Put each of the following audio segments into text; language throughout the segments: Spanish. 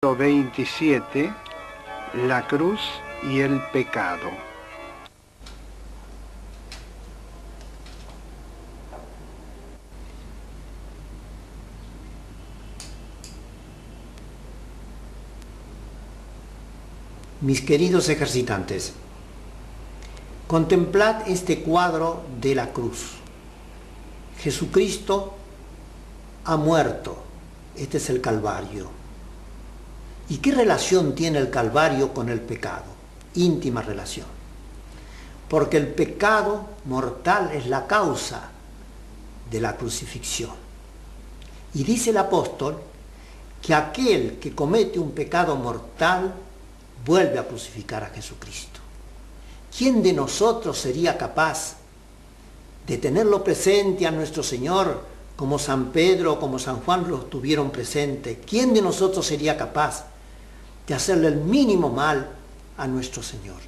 27, la cruz y el pecado. Mis queridos ejercitantes, contemplad este cuadro de la cruz. Jesucristo ha muerto. Este es el Calvario. ¿Y qué relación tiene el Calvario con el pecado? Íntima relación. Porque el pecado mortal es la causa de la crucifixión. Y dice el apóstol que aquel que comete un pecado mortal vuelve a crucificar a Jesucristo. ¿Quién de nosotros sería capaz de tenerlo presente a nuestro Señor como San Pedro o como San Juan lo tuvieron presente? ¿Quién de nosotros sería capaz de hacerle el mínimo mal a nuestro Señor?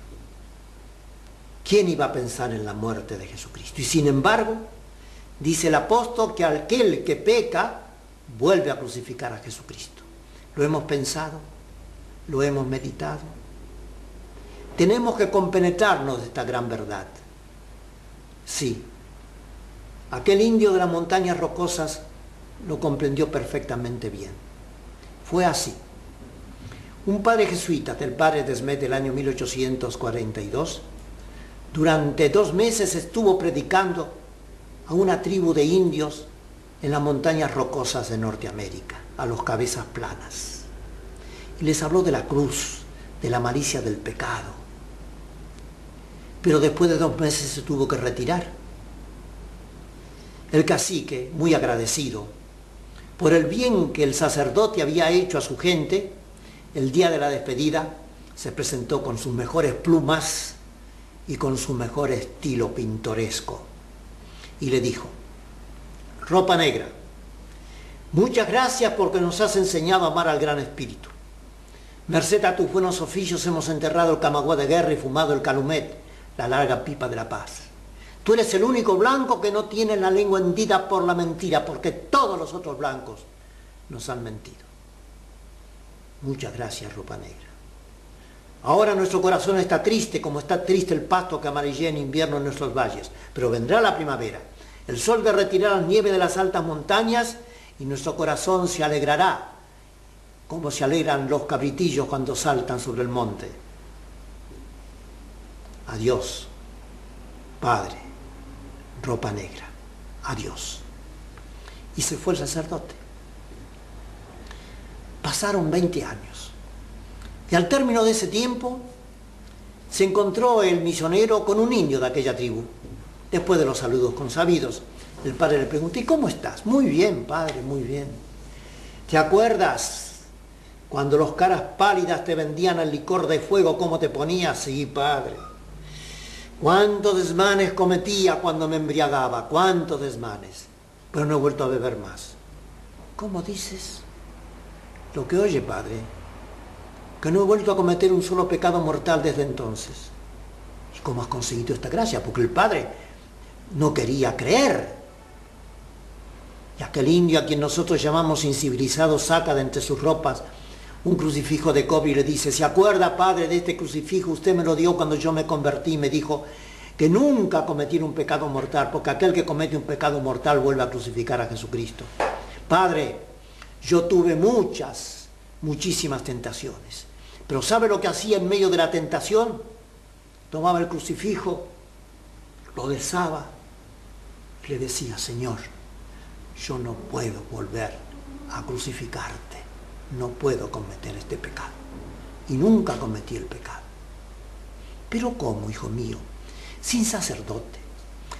¿Quién iba a pensar en la muerte de Jesucristo? Y sin embargo, dice el apóstol que aquel que peca vuelve a crucificar a Jesucristo. ¿Lo hemos pensado? ¿Lo hemos meditado? Tenemos que compenetrarnos de esta gran verdad. Sí, aquel indio de las montañas rocosas lo comprendió perfectamente bien. Fue así. Un padre jesuita, el padre Desmet, del año 1842, durante 2 meses estuvo predicando a una tribu de indios en las montañas rocosas de Norteamérica, a los cabezas planas. Y les habló de la cruz, de la malicia del pecado. Pero después de 2 meses se tuvo que retirar. El cacique, muy agradecido por el bien que el sacerdote había hecho a su gente, el día de la despedida se presentó con sus mejores plumas y con su mejor estilo pintoresco. Y le dijo: Ropa Negra, muchas gracias porque nos has enseñado a amar al Gran Espíritu. Merced a tus buenos oficios hemos enterrado el camagüey de guerra y fumado el calumet, la larga pipa de la paz. Tú eres el único blanco que no tiene la lengua hendida por la mentira, porque todos los otros blancos nos han mentido. Muchas gracias, Ropa Negra. Ahora nuestro corazón está triste, como está triste el pasto que amarillea en invierno en nuestros valles, pero vendrá la primavera. El sol derretirá la nieve de las altas montañas y nuestro corazón se alegrará, como se alegran los cabritillos cuando saltan sobre el monte. Adiós, Padre, Ropa Negra, adiós. Y se fue el sacerdote. Pasaron 20 años. Y al término de ese tiempo, se encontró el misionero con un indio de aquella tribu. Después de los saludos consabidos, el padre le preguntó: ¿y cómo estás? Muy bien, padre, muy bien. ¿Te acuerdas cuando los caras pálidas te vendían el licor de fuego, cómo te ponías? Sí, padre. ¿Cuántos desmanes cometía cuando me embriagaba? ¿Cuántos desmanes? Pero no he vuelto a beber más. ¿Cómo dices? Lo que oye, padre, que no he vuelto a cometer un solo pecado mortal desde entonces. ¿Y cómo has conseguido esta gracia? Porque el padre no quería creer. Y aquel indio a quien nosotros llamamos incivilizado saca de entre sus ropas un crucifijo de cobre y le dice: ¿se acuerda, padre, de este crucifijo? Usted me lo dio cuando yo me convertí y me dijo que nunca cometiera un pecado mortal, porque aquel que comete un pecado mortal vuelve a crucificar a Jesucristo. Padre, yo tuve muchísimas tentaciones, pero ¿sabe lo que hacía en medio de la tentación? Tomaba el crucifijo, lo besaba, le decía: Señor, yo no puedo volver a crucificarte. No puedo cometer este pecado. Y nunca cometí el pecado. Pero ¿cómo, hijo mío? Sin sacerdote,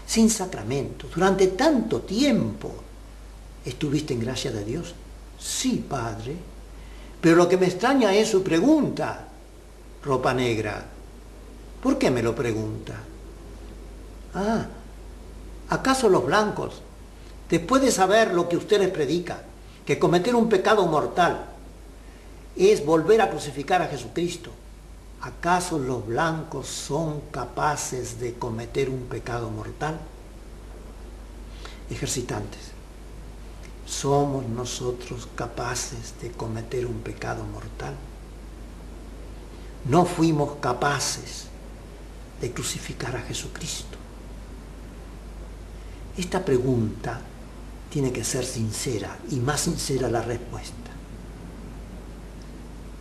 sin sacramento, durante tanto tiempo, ¿estuviste en gracia de Dios? Sí, padre. Pero lo que me extraña es su pregunta, Ropa Negra. ¿Por qué me lo pregunta? Ah, ¿acaso los blancos, después de saber lo que usted les predica, que cometer un pecado mortal es volver a crucificar a Jesucristo, ¿acaso los blancos son capaces de cometer un pecado mortal? Ejercitantes, ¿somos nosotros capaces de cometer un pecado mortal? No fuimos capaces de crucificar a Jesucristo. Esta pregunta tiene que ser sincera, y más sincera la respuesta.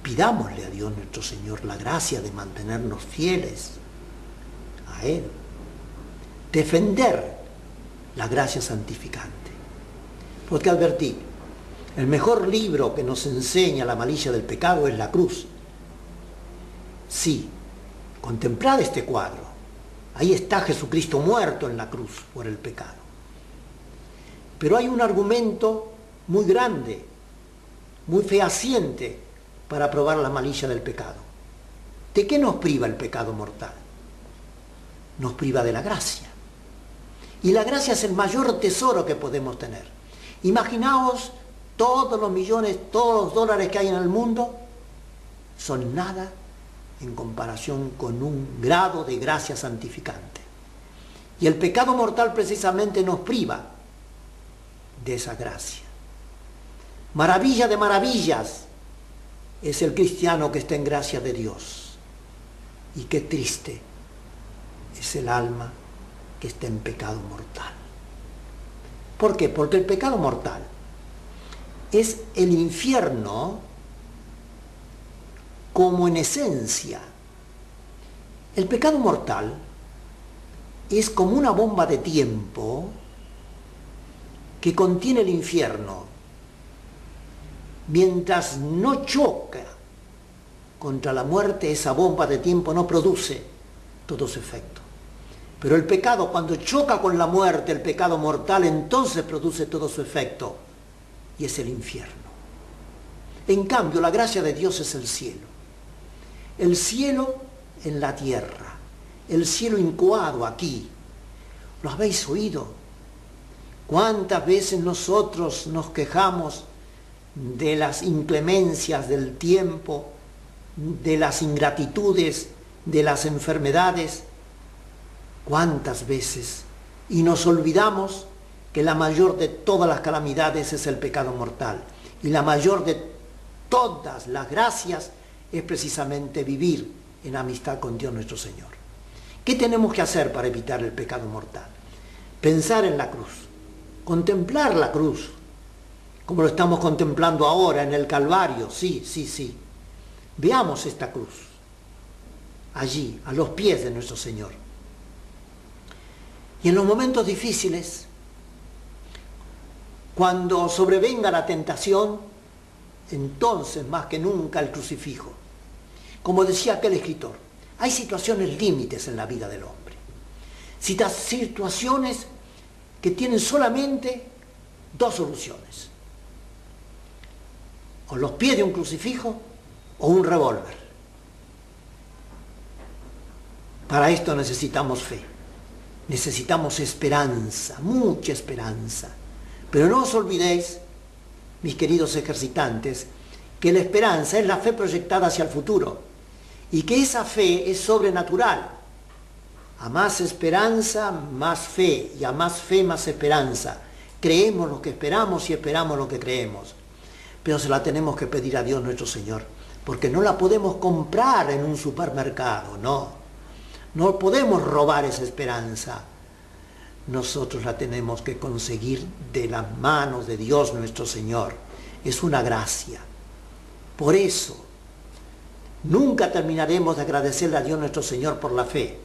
Pidámosle a Dios nuestro Señor la gracia de mantenernos fieles a Él, defender la gracia santificante. Porque advertí, el mejor libro que nos enseña la malicia del pecado es la cruz. Sí, contemplad este cuadro. Ahí está Jesucristo muerto en la cruz por el pecado. Pero hay un argumento muy grande, muy fehaciente para probar la malicia del pecado. ¿De qué nos priva el pecado mortal? Nos priva de la gracia. Y la gracia es el mayor tesoro que podemos tener. Imaginaos todos los millones, todos los dólares que hay en el mundo, son nada en comparación con un grado de gracia santificante. Y el pecado mortal precisamente nos priva de esa gracia. Maravilla de maravillas es el cristiano que está en gracia de Dios. Y qué triste es el alma que está en pecado mortal. ¿Por qué? Porque el pecado mortal es el infierno como en esencia. El pecado mortal es como una bomba de tiempo que contiene el infierno. Mientras no choca contra la muerte, esa bomba de tiempo no produce todo su efecto. Pero el pecado, cuando choca con la muerte, el pecado mortal, entonces produce todo su efecto, y es el infierno. En cambio, la gracia de Dios es el cielo. El cielo en la tierra, el cielo incoado aquí. ¿Lo habéis oído? ¿Cuántas veces nosotros nos quejamos de las inclemencias del tiempo, de las ingratitudes, de las enfermedades? ¿Cuántas veces? Y nos olvidamos que la mayor de todas las calamidades es el pecado mortal. Y la mayor de todas las gracias es precisamente vivir en amistad con Dios nuestro Señor. ¿Qué tenemos que hacer para evitar el pecado mortal? Pensar en la cruz, contemplar la cruz, como lo estamos contemplando ahora en el Calvario. Sí. Veamos esta cruz, allí, a los pies de nuestro Señor. Y en los momentos difíciles, cuando sobrevenga la tentación, entonces más que nunca el crucifijo. Como decía aquel escritor, hay situaciones límites en la vida del hombre. Situaciones que tienen solamente dos soluciones. O los pies de un crucifijo o un revólver. Para esto necesitamos fe. Necesitamos esperanza, mucha esperanza. Pero no os olvidéis, mis queridos ejercitantes, que la esperanza es la fe proyectada hacia el futuro y que esa fe es sobrenatural. A más esperanza, más fe, y a más fe, más esperanza. Creemos lo que esperamos y esperamos lo que creemos. Pero se la tenemos que pedir a Dios nuestro Señor, porque no la podemos comprar en un supermercado, no. No podemos robar esa esperanza. Nosotros la tenemos que conseguir de las manos de Dios nuestro Señor. Es una gracia. Por eso, nunca terminaremos de agradecerle a Dios nuestro Señor por la fe,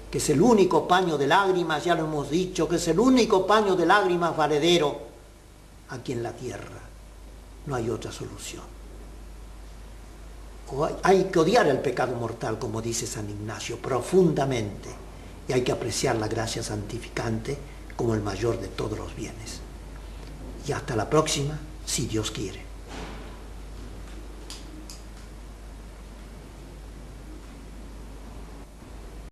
que es el único paño de lágrimas, ya lo hemos dicho, que es el único paño de lágrimas valedero aquí en la tierra. No hay otra solución. Hay que odiar el pecado mortal, como dice San Ignacio, profundamente, y hay que apreciar la gracia santificante como el mayor de todos los bienes. Y hasta la próxima, si Dios quiere.